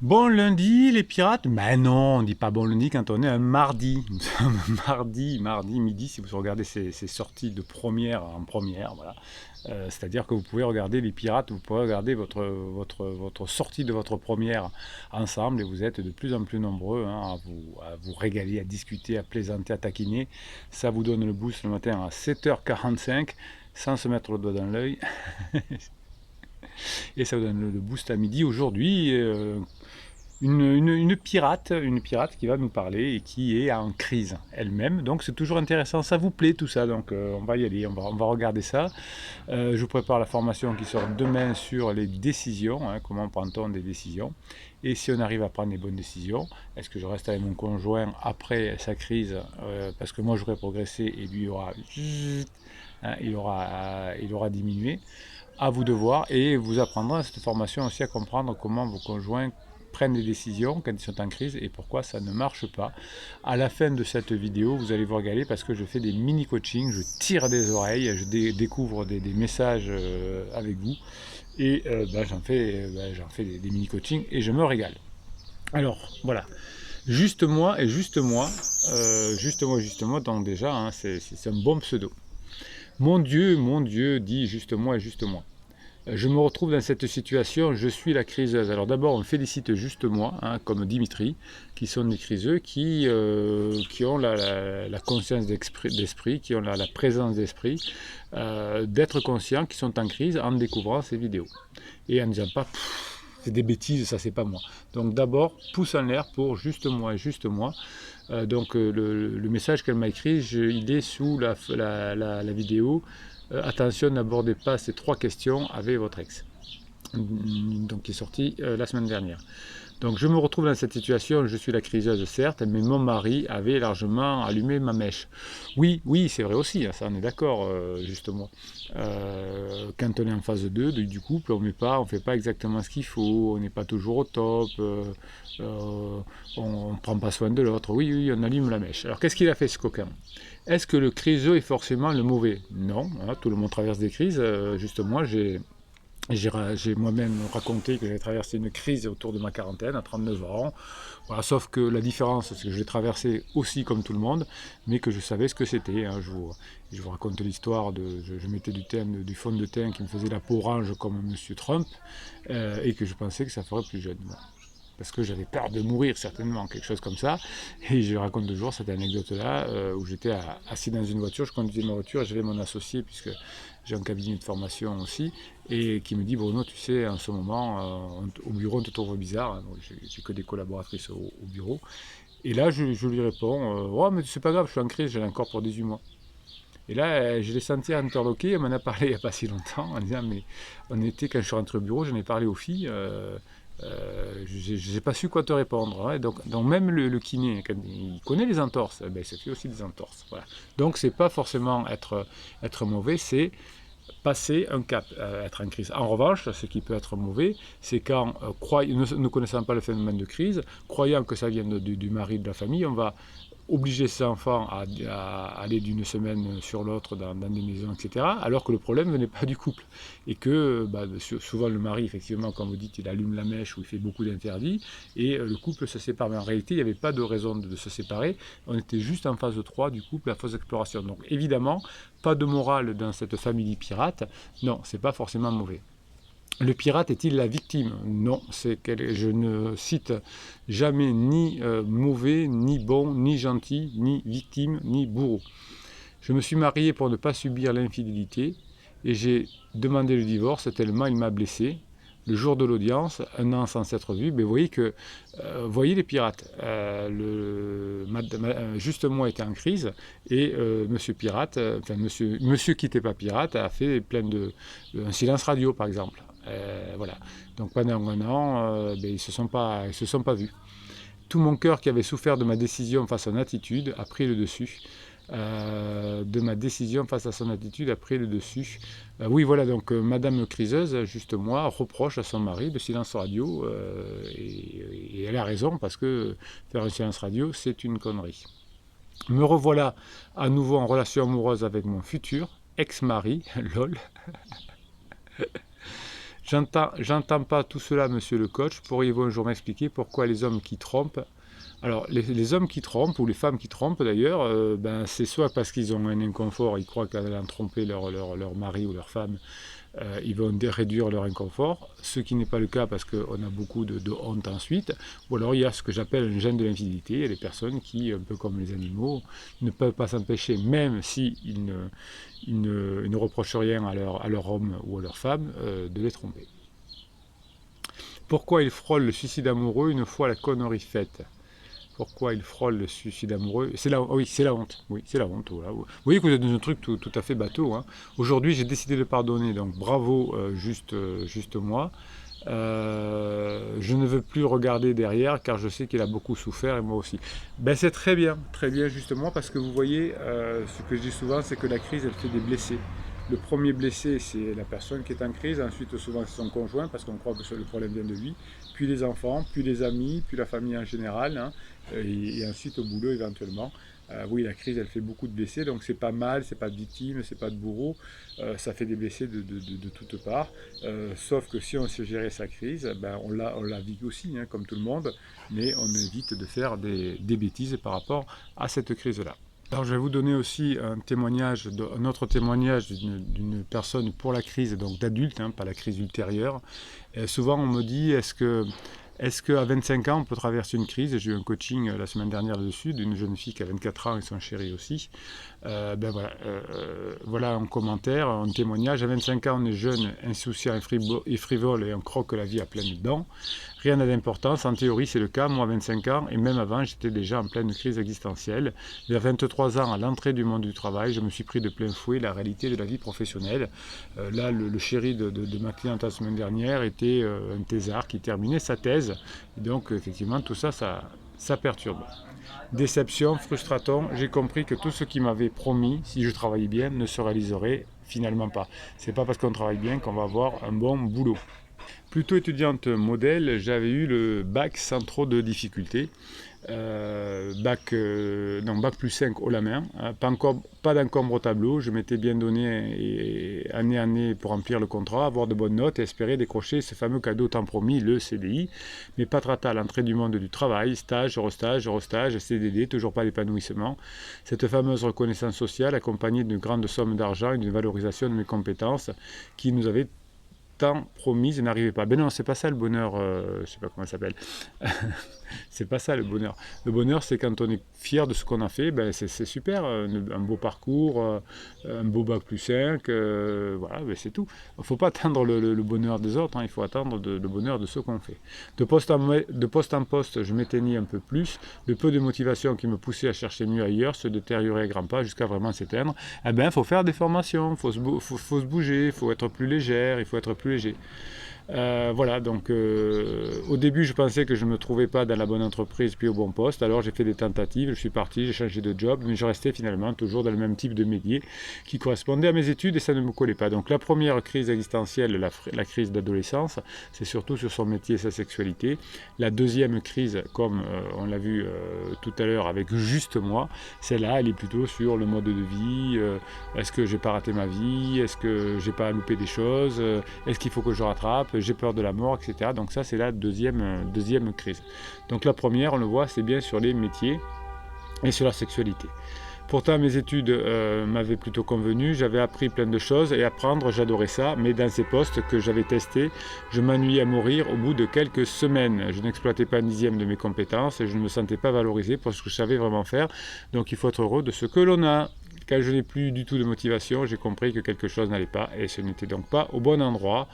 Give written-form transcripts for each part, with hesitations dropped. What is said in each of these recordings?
Bon lundi, les pirates? Ben non, on dit pas bon lundi quand on est un mardi. Nous sommes mardi midi, si vous regardez ces sorties de première en première, voilà. C'est-à-dire que vous pouvez regarder les pirates, vous pouvez regarder votre sortie de votre première ensemble et vous êtes de plus en plus nombreux hein, à vous régaler, à discuter, à plaisanter, à taquiner. Ça vous donne le boost le matin à 7h45 sans se mettre le doigt dans l'œil. Et ça vous donne le boost à midi. Aujourd'hui, une pirate qui va nous parler et qui est en crise elle-même. Donc c'est toujours intéressant, ça vous plaît tout ça, donc on va y aller, on va regarder ça. Je vous prépare la formation qui sort demain sur les décisions, hein, comment prend-on des décisions. Et si on arrive à prendre les bonnes décisions, est-ce que je reste avec mon conjoint après sa crise, parce que moi j'aurai progressé et lui hein, il aura diminué. À vous de voir et vous apprendrez à cette formation aussi à comprendre comment vos conjoints prennent des décisions quand ils sont en crise et pourquoi ça ne marche pas. À la fin de cette vidéo, vous allez vous regaler parce que je fais des mini-coachings, je tire des oreilles, je découvre des messages avec vous et j'en fais des mini-coachings et je me régale. Alors voilà, juste moi, donc déjà, hein, c'est un bon pseudo. Mon Dieu, dit juste moi et juste moi. Je me retrouve dans cette situation, je suis la criseuse. Alors d'abord, on félicite juste moi, hein, comme Dimitri, qui sont des criseux, qui ont la conscience d'esprit, qui ont la présence d'esprit, d'être conscients qu'ils sont en crise en découvrant ces vidéos. Et en ne disant pas, c'est des bêtises, ça c'est pas moi. Donc d'abord, pouce en l'air pour juste moi et juste moi. Le message qu'elle m'a écrit, il est sous la vidéo. Attention, n'abordez pas ces 3 questions avec votre ex. Donc qui est sorti la semaine dernière. Donc je me retrouve dans cette situation, je suis la criseuse certes, mais mon mari avait largement allumé ma mèche. Oui, oui, c'est vrai aussi, ça on est d'accord justement. Quand on est en phase 2 du couple, on fait pas exactement ce qu'il faut, on n'est pas toujours au top, on ne prend pas soin de l'autre. Oui, oui, on allume la mèche. Alors qu'est-ce qu'il a fait ce coquin? Est-ce que le criseux est forcément le mauvais? Non, hein, tout le monde traverse des crises. Justement, j'ai moi-même raconté que j'avais traversé une crise autour de ma quarantaine, à 39 ans. Voilà, sauf que la différence, c'est que je l'ai traversé aussi comme tout le monde, mais que je savais ce que c'était. Hein. Je vous raconte l'histoire de. Je mettais du fond de teint qui me faisait la peau orange comme Monsieur Trump, et que je pensais que ça ferait plus jeune. Voilà, parce que j'avais peur de mourir certainement, quelque chose comme ça. Et je raconte toujours cette anecdote-là, où j'étais assis dans une voiture, je conduisais ma voiture, j'avais mon associé, puisque j'ai un cabinet de formation aussi, et qui me dit, Bruno, tu sais, en ce moment, au bureau, on te trouve bizarre, hein, j'ai que des collaboratrices au bureau. Et là, je lui réponds, oh, mais c'est pas grave, je suis en crise, j'en ai encore pour 18 mois. Et là, je l'ai senti interloqué, elle m'en a parlé il n'y a pas si longtemps, en disant, mais quand je suis rentré au bureau, j'en ai parlé aux filles, je n'ai pas su quoi te répondre. Hein. Donc même le kiné, quand il connaît les entorses, ben, ça fait aussi des entorses. Voilà. Donc c'est pas forcément être mauvais, c'est passer un cap, être en crise. En revanche, ce qui peut être mauvais, c'est quand, ne connaissant pas le phénomène de crise, croyant que ça vient du mari de la famille, on va obliger ses enfants à aller d'une semaine sur l'autre dans des maisons, etc., alors que le problème ne venait pas du couple. Et que souvent le mari, effectivement, comme vous dites, il allume la mèche ou il fait beaucoup d'interdits, et le couple se sépare. Mais en réalité, il n'y avait pas de raison de se séparer, on était juste en phase 3 du couple, la phase d'exploration. Donc évidemment, pas de morale dans cette famille pirate, non, c'est pas forcément mauvais. Le pirate est-il la victime? Non, je ne cite jamais ni mauvais, ni bon, ni gentil, ni victime, ni bourreau. Je me suis marié pour ne pas subir l'infidélité et j'ai demandé le divorce tellement il m'a blessé. Le jour de l'audience, 1 an sans s'être vu, mais voyez les pirates. Juste moi était en crise et Monsieur Pirate, monsieur qui n'était pas pirate, a fait un silence radio par exemple. Voilà. Donc pendant 1 an, ils se sont pas vus. Tout mon cœur qui avait souffert de ma décision face à son attitude a pris le dessus. De ma décision face à son attitude a pris le dessus. Oui, voilà, donc Madame Criseuse, juste moi, reproche à son mari le silence radio, et elle a raison, parce que faire un silence radio, c'est une connerie. Me revoilà à nouveau en relation amoureuse avec mon futur ex-mari, lol. J'entends pas tout cela, monsieur le coach. Pourriez-vous un jour m'expliquer pourquoi les hommes qui trompent, alors les hommes qui trompent, ou les femmes qui trompent d'ailleurs, ben, c'est soit parce qu'ils ont un inconfort, ils croient qu'en tromper leur mari ou leur femme, ils vont réduire leur inconfort, ce qui n'est pas le cas parce qu'on a beaucoup de honte ensuite, ou alors il y a ce que j'appelle un gène de l'infidélité, il y a des personnes qui, un peu comme les animaux, ne peuvent pas s'empêcher, même s'ils ne reprochent rien à leur homme ou à leur femme, de les tromper. Pourquoi ils frôlent le suicide amoureux une fois la connerie faite? Pourquoi il frôle le suicide amoureux? Oui, c'est la honte. Oui, c'est la honte. Voilà. Vous voyez que vous êtes dans un truc tout à fait bateau. Hein. Aujourd'hui, j'ai décidé de pardonner, donc bravo, juste moi. Je ne veux plus regarder derrière car je sais qu'il a beaucoup souffert et moi aussi. Ben, c'est très bien justement parce que vous voyez, ce que je dis souvent, c'est que la crise, elle fait des blessés. Le premier blessé, c'est la personne qui est en crise, ensuite souvent c'est son conjoint parce qu'on croit que le problème vient de lui, puis les enfants, puis les amis, puis la famille en général, hein, et ensuite au boulot éventuellement. Oui, la crise, elle fait beaucoup de blessés, donc c'est pas mal, c'est pas de victime, c'est pas de bourreau, ça fait des blessés de toutes parts. Sauf que si on sait gérer sa crise, ben on la vit aussi, hein, comme tout le monde, mais on évite de faire des bêtises par rapport à cette crise-là. Alors je vais vous donner aussi un autre témoignage d'une personne pour la crise, donc d'adulte, hein, pas la crise ultérieure. Et souvent on me dit, est-ce qu'à 25 ans on peut traverser une crise? J'ai eu un coaching la semaine dernière là-dessus d'une jeune fille qui a 24 ans et son chéri aussi. Ben voilà, voilà un commentaire, un témoignage. À 25 ans on est jeune, insouciant et frivole et on croque la vie à pleines dents. Rien n'a d'importance, en théorie c'est le cas. Moi à 25 ans et même avant j'étais déjà en pleine crise existentielle. Vers 23 ans à l'entrée du monde du travail, je me suis pris de plein fouet la réalité de la vie professionnelle. Là le chéri de ma cliente la semaine dernière était un thésard qui terminait sa thèse. Et donc effectivement tout ça, ça perturbe. Déception, frustration, j'ai compris que tout ce qui m'avait promis, si je travaillais bien, ne se réaliserait finalement pas. C'est pas parce qu'on travaille bien qu'on va avoir un bon boulot. Plutôt étudiante modèle, j'avais eu le bac sans trop de difficultés. Bac plus 5 haut la main, hein, pas d'encombre au tableau, je m'étais bien donné année pour remplir le contrat, avoir de bonnes notes et espérer décrocher ce fameux cadeau tant promis, le CDI, mais patrata à l'entrée du monde du travail, stage, restage, CDD, toujours pas d'épanouissement. Cette fameuse reconnaissance sociale accompagnée d'une grande somme d'argent et d'une valorisation de mes compétences qui nous avait tant promise n'arrivait pas. Ben non, c'est pas ça le bonheur, je sais pas comment ça s'appelle. C'est pas ça le bonheur. Le bonheur, c'est quand on est fier de ce qu'on a fait, ben c'est super, un beau parcours, un beau bac plus 5, voilà, ben c'est tout. Il ne faut pas attendre le bonheur des autres, hein, il faut attendre le bonheur de ce qu'on fait. De poste en poste, je m'éteignis un peu plus, le peu de motivation qui me poussait à chercher mieux ailleurs se détériorait à grands pas jusqu'à vraiment s'éteindre. Eh ben, il faut faire des formations, faut se bouger, il faut être plus légère, il faut être plus léger. Voilà, donc au début je pensais que je ne me trouvais pas dans la bonne entreprise puis au bon poste, alors j'ai fait des tentatives, je suis parti, j'ai changé de job, mais je restais finalement toujours dans le même type de métier qui correspondait à mes études et ça ne me collait pas. Donc la première crise existentielle, la crise d'adolescence, c'est surtout sur son métier et sa sexualité. La deuxième crise, comme on l'a vu tout à l'heure avec juste moi, celle-là elle est plutôt sur le mode de vie, est-ce que j'ai pas raté ma vie, est-ce que j'ai pas loupé des choses, est-ce qu'il faut que je rattrape, j'ai peur de la mort, etc. Donc ça, c'est la deuxième crise. Donc la première, on le voit, c'est bien sur les métiers et sur la sexualité. Pourtant, mes études m'avaient plutôt convenu, j'avais appris plein de choses et apprendre, j'adorais ça, mais dans ces postes que j'avais testés, je m'ennuyais à mourir au bout de quelques semaines. Je n'exploitais pas un dixième de mes compétences et je ne me sentais pas valorisé pour ce que je savais vraiment faire. Donc il faut être heureux de ce que l'on a. Quand je n'ai plus du tout de motivation, j'ai compris que quelque chose n'allait pas et ce n'était donc pas au bon endroit.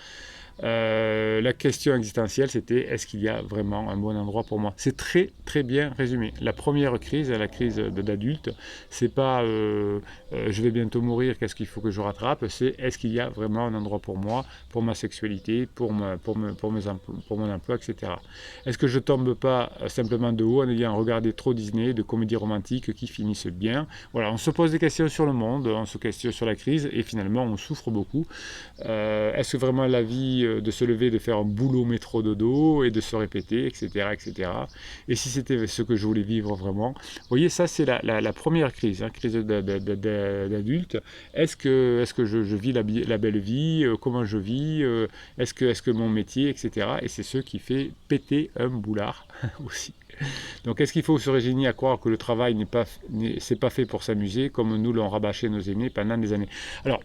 La question existentielle, c'était est-ce qu'il y a vraiment un bon endroit pour moi? C'est très très bien résumé. La première crise, la crise d'adulte, c'est pas je vais bientôt mourir, qu'est-ce qu'il faut que je rattrape? C'est est-ce qu'il y a vraiment un endroit pour moi, pour ma sexualité, pour mon emploi, etc. Est-ce que je tombe pas simplement de haut en ayant regardé trop Disney, de comédies romantiques qui finissent bien? Voilà, on se pose des questions sur le monde, on se questionne sur la crise et finalement on souffre beaucoup. Est-ce que vraiment la vie de se lever, de faire un boulot métro dodo et de se répéter, etc., etc. Et si c'était ce que je voulais vivre vraiment, vous voyez, ça c'est la première crise, hein, crise d'adulte. Est-ce que je vis la belle vie, comment je vis, est-ce que mon métier, etc. Et c'est ce qui fait péter un boulard aussi. Donc est-ce qu'il faut se résigner à croire que le travail c'est pas fait pour s'amuser, comme nous l'ont rabâché nos aînés pendant des années? Alors,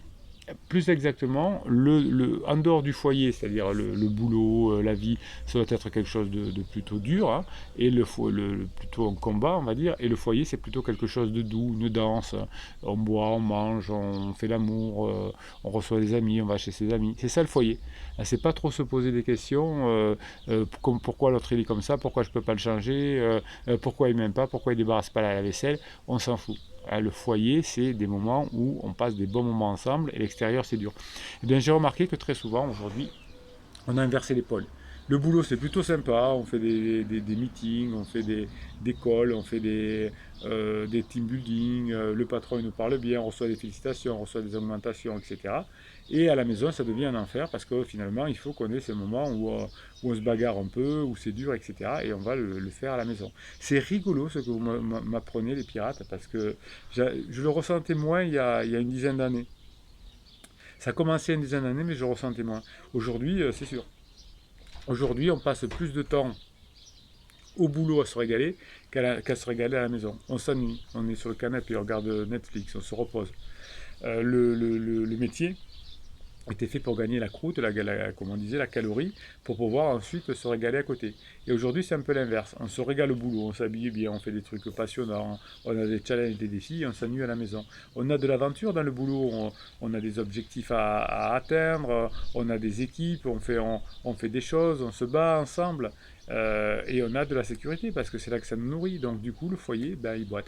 plus exactement, en dehors du foyer, c'est-à-dire le boulot, la vie, ça doit être quelque chose de plutôt dur, hein, et plutôt un combat, on va dire, et le foyer, c'est plutôt quelque chose de doux, une danse, on boit, on mange, on fait l'amour, on reçoit des amis, on va chez ses amis, c'est ça le foyer. C'est pas trop se poser des questions, pourquoi l'autre il est comme ça, pourquoi je peux pas le changer, pourquoi il m'aime pas, pourquoi il débarrasse pas la vaisselle, on s'en fout. Le foyer, c'est des moments où on passe des bons moments ensemble et l'extérieur, c'est dur. Et bien, j'ai remarqué que très souvent, aujourd'hui, on a inversé les pôles. Le boulot, c'est plutôt sympa, on fait des meetings, on fait des calls, on fait des team building, le patron il nous parle bien, on reçoit des félicitations, on reçoit des augmentations, etc. Et à la maison, ça devient un enfer parce que finalement, il faut qu'on ait ces moments où on se bagarre un peu, où c'est dur, etc. Et on va le faire à la maison. C'est rigolo ce que vous m'apprenez, les pirates, parce que je le ressentais moins il y a une dizaine d'années. Ça a commencé il y a une dizaine d'années, mais je le ressentais moins. Aujourd'hui, c'est sûr. Aujourd'hui, on passe plus de temps au boulot à se régaler qu'à se régaler à la maison. On s'ennuie, on est sur le canapé, on regarde Netflix, on se repose. Le métier était fait pour gagner la croûte, comme on disait, la calorie, pour pouvoir ensuite se régaler à côté. Et aujourd'hui, c'est un peu l'inverse. On se régale au boulot, on s'habille bien, on fait des trucs passionnants, on a des challenges, des défis, et on s'ennuie à la maison. On a de l'aventure dans le boulot, on a des objectifs à atteindre, on a des équipes, on fait des choses, on se bat ensemble. Et on a de la sécurité parce que c'est là que ça nous nourrit. Donc du coup, le foyer, ben, il boite.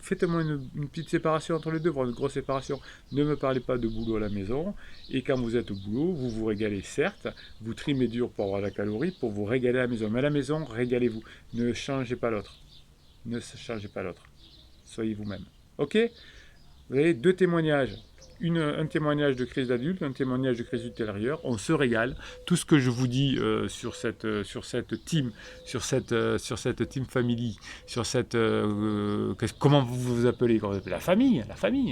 Faites-moi une petite séparation entre les deux, voire une grosse séparation. Ne me parlez pas de boulot à la maison. Et quand vous êtes au boulot, vous vous régalez certes, vous trimez dur pour avoir la calorie, pour vous régaler à la maison. Mais à la maison, régalez-vous. Ne changez pas l'autre. Ne changez pas l'autre. Soyez vous-même. Ok? Vous avez deux témoignages. Un témoignage de crise d'adulte, un témoignage de crise ultérieure. On se régale. Tout ce que je vous dis sur cette team, sur cette team family, sur cette comment vous vous appelez, la famille,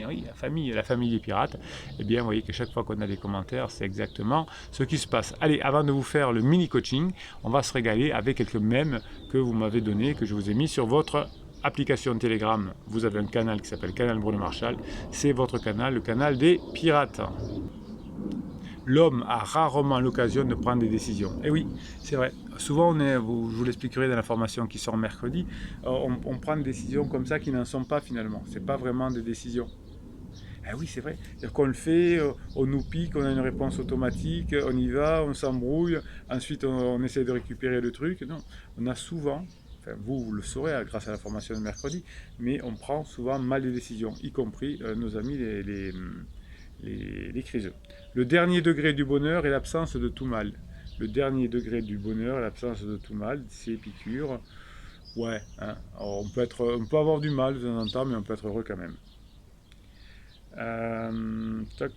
oui, la famille des pirates. Eh bien, vous voyez que chaque fois qu'on a des commentaires, c'est exactement ce qui se passe. Allez, avant de vous faire le mini coaching, on va se régaler avec quelques mèmes que vous m'avez donné, que je vous ai mis sur votre application Telegram. Vous avez un canal qui s'appelle Canal Bruno Marchal, c'est votre canal, le canal des pirates. L'homme a rarement l'occasion de prendre des décisions. Et oui, c'est vrai. Souvent, je vous l'expliquerai dans la formation qui sort mercredi, on prend des décisions comme ça qui n'en sont pas finalement. C'est pas vraiment des décisions. Ah oui, c'est vrai. C'est-à-dire qu'on le fait, on nous pique, on a une réponse automatique, on y va, on s'embrouille, ensuite on essaie de récupérer le truc. Non, on a souvent, enfin vous le saurez grâce à la formation de mercredi, mais on prend souvent mal des décisions, y compris nos amis les criseux. Le dernier degré du bonheur est l'absence de tout mal. Le dernier degré du bonheur est l'absence de tout mal, c'est Épicure. Ouais, hein. Alors, on peut avoir du mal de temps en temps, mais on peut être heureux quand même. Toc.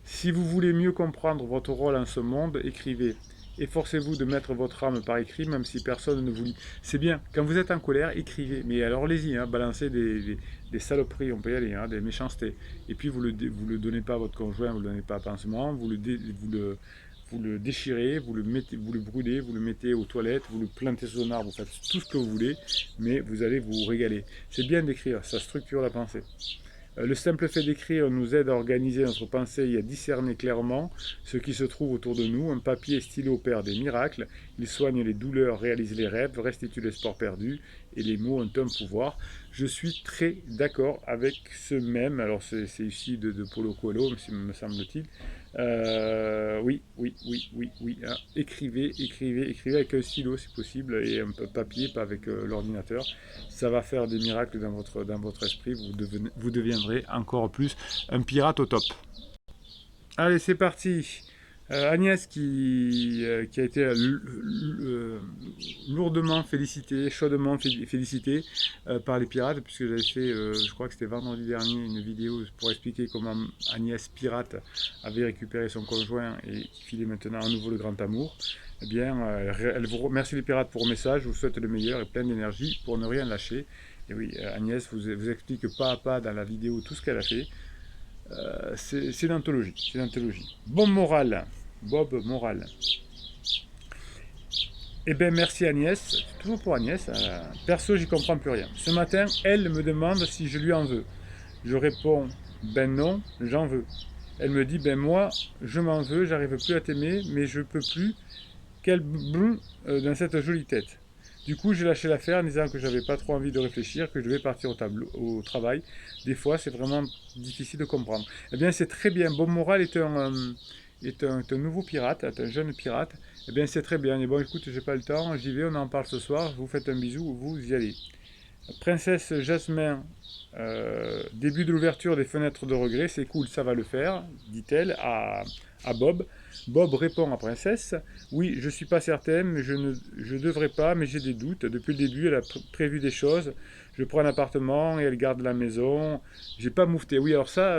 Si vous voulez mieux comprendre votre rôle en ce monde, écrivez. Efforcez-vous de mettre votre âme par écrit, même si personne ne vous lit. C'est bien, quand vous êtes en colère, écrivez. Mais alors allez-y, hein, balancez des saloperies, on peut y aller, hein, des méchancetés. Et puis vous le donnez pas à votre conjoint, vous le donnez pas à pansement, vous le déchirez, vous le brûlez, vous le mettez aux toilettes, vous le plantez sous un arbre, vous faites tout ce que vous voulez, mais vous allez vous régaler. C'est bien d'écrire, ça structure la pensée. Le simple fait d'écrire nous aide à organiser notre pensée et à discerner clairement ce qui se trouve autour de nous. Un papier et stylo opèrent des miracles. Ils soignent les douleurs, réalisent les rêves, restituent l'espoir perdu et les mots ont un pouvoir. Je suis très d'accord avec ce même. Alors c'est ici de Paulo Coelho, me semble-t-il. Oui. Hein. Écrivez avec un stylo si possible et un peu de papier, pas avec l'ordinateur. Ça va faire des miracles dans votre esprit. Vous deviendrez encore plus un pirate au top. Allez, c'est parti. Agnès qui a été lourdement félicitée, chaudement félicitée par les pirates, puisque j'avais fait, je crois que c'était vendredi dernier, une vidéo pour expliquer comment Agnès Pirate avait récupéré son conjoint et qui filait maintenant à nouveau le grand amour. Eh bien, elle vous remercie les pirates pour le message, vous souhaite le meilleur et plein d'énergie pour ne rien lâcher. Et oui, Agnès vous explique pas à pas dans la vidéo tout ce qu'elle a fait. C'est l'anthologie, c'est l'anthologie. Bon moral, Bob Moral. Eh bien, merci Agnès, toujours pour Agnès. Perso, j'y comprends plus rien. Ce matin, elle me demande si je lui en veux. Je réponds, ben non, j'en veux. Elle me dit, ben moi, je m'en veux, j'arrive plus à t'aimer, mais je peux plus. Quel blou dans cette jolie tête. Du coup, j'ai lâché l'affaire en disant que j'avais pas trop envie de réfléchir, que je devais partir au travail. Des fois, c'est vraiment difficile de comprendre. Eh bien, c'est très bien. Bon Moral est un nouveau pirate, est un jeune pirate. Eh bien, c'est très bien. Et bon, écoute, j'ai pas le temps, j'y vais, on en parle ce soir. Je vous faites un bisou, vous y allez. Princesse Jasmin, début de l'ouverture des fenêtres de regret, c'est cool, ça va le faire, dit-elle à Bob. Bob répond à Princesse, oui, je suis pas certaine, mais je devrais pas, mais j'ai des doutes. Depuis le début, elle a prévu des choses. Je prends un appartement et elle garde la maison. J'ai pas moufté. Oui, alors ça,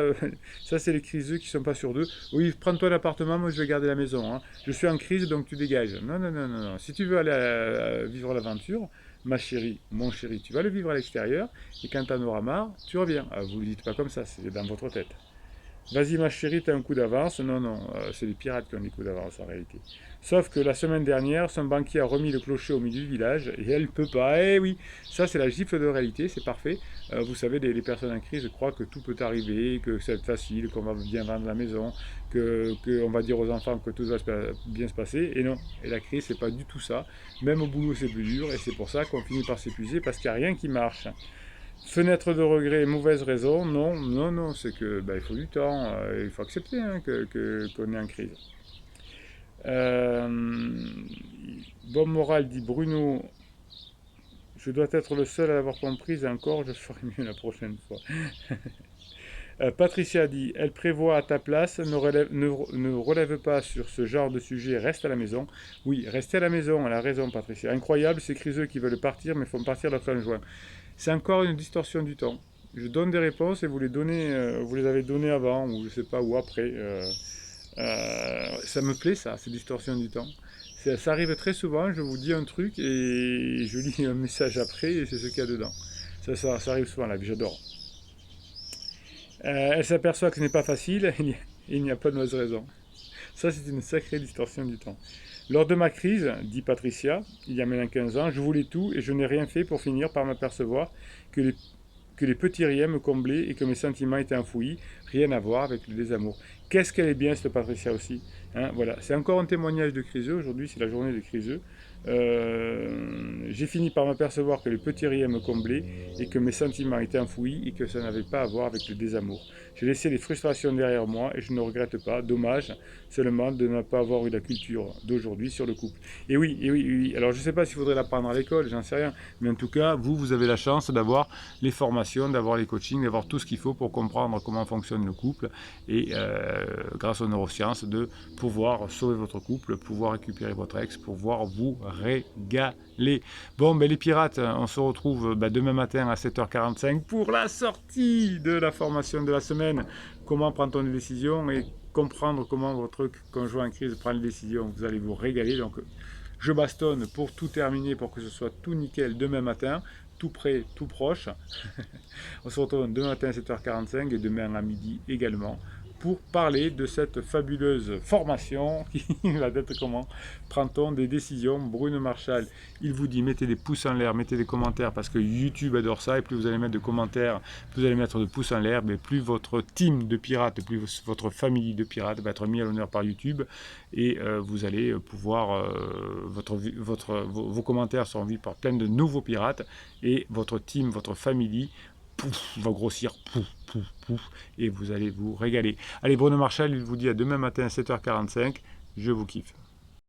ça c'est les criseux qui sont pas sûrs d'eux. Oui, prends-toi l'appartement, moi je vais garder la maison. Hein. Je suis en crise, donc tu dégages. Non, non, non, non, non. Si tu veux aller vivre l'aventure, ma chérie, mon chéri, tu vas le vivre à l'extérieur, et quand tu en auras marre, tu reviens. Vous ne le dites pas comme ça, c'est dans votre tête. Vas-y ma chérie, t'as un coup d'avance. Non, non, c'est les pirates qui ont des coups d'avance en réalité. Sauf que la semaine dernière, son banquier a remis le clocher au milieu du village et elle peut pas. Eh oui, ça c'est la gifle de réalité, c'est parfait. Vous savez, les personnes en crise croient que tout peut arriver, que c'est facile, qu'on va bien vendre la maison, qu'on va dire aux enfants que tout va bien se passer. Et non, et la crise c'est pas du tout ça. Même au boulot c'est plus dur et c'est pour ça qu'on finit par s'épuiser parce qu'il n'y a rien qui marche. Fenêtre de regret, mauvaise raison, non, non, non, c'est que il faut du temps, il faut accepter hein, qu'on est en crise. Euh, Bon moral dit Bruno, je dois être le seul à l'avoir comprise et encore je ferai mieux la prochaine fois. Patricia dit, elle prévoit à ta place, ne relève pas sur ce genre de sujet, reste à la maison. Oui, restez à la maison, elle a raison Patricia. Incroyable, ces criseux qui veulent partir mais font partir leur conjoint. C'est encore une distorsion du temps. Je donne des réponses et vous vous les avez données avant ou je sais pas ou après. Ça me plaît ça, ces distorsions du temps. Ça arrive très souvent, je vous dis un truc et je lis un message après et c'est ce qu'il y a dedans. Ça arrive souvent là, j'adore. Elle s'aperçoit que ce n'est pas facile et il n'y a pas de mauvaise raison. Ça, c'est une sacrée distorsion du temps. Lors de ma crise, dit Patricia, il y a maintenant 15 ans, je voulais tout et je n'ai rien fait pour finir par m'apercevoir que les petits riens me comblaient et que mes sentiments étaient enfouis, rien à voir avec le désamour. Qu'est-ce qu'elle est bien, cette Patricia aussi. Hein, voilà, c'est encore un témoignage de criseux. Aujourd'hui, c'est la journée de criseux. J'ai fini par m'apercevoir que les petits riens me comblaient et que mes sentiments étaient enfouis et que ça n'avait pas à voir avec le désamour. J'ai laissé les frustrations derrière moi et je ne regrette pas. Dommage seulement de ne pas avoir eu la culture d'aujourd'hui sur le couple. Et oui, et oui, et oui. Alors je ne sais pas s'il faudrait l'apprendre à l'école, j'en sais rien. Mais en tout cas, vous avez la chance d'avoir les formations, d'avoir les coachings, d'avoir tout ce qu'il faut pour comprendre comment fonctionne le couple et grâce aux neurosciences de pouvoir sauver votre couple, pouvoir récupérer votre ex, pouvoir vous régaler. Bon, les pirates, on se retrouve demain matin à 7h45 pour la sortie de la formation de la semaine. Comment prend-on une décision et comprendre comment votre conjoint en crise prend une décision. Vous allez vous régaler. Donc, je bastonne pour tout terminer, pour que ce soit tout nickel demain matin, tout près, tout proche. On se retrouve demain matin à 7h45 et demain à midi également pour parler de cette fabuleuse formation qui va être comment prend-on des décisions. Bruno Marchal, il vous dit mettez des pouces en l'air, mettez des commentaires parce que YouTube adore ça et plus vous allez mettre de commentaires, plus vous allez mettre de pouces en l'air, mais plus votre team de pirates, plus votre famille de pirates va être mis à l'honneur par YouTube et vous allez pouvoir, vos commentaires seront vus par plein de nouveaux pirates et votre team, votre famille pouf, va grossir, pouf, pouf, pouf, et vous allez vous régaler. Allez, Bruno Marchal, il vous dit à demain matin à 7h45, je vous kiffe.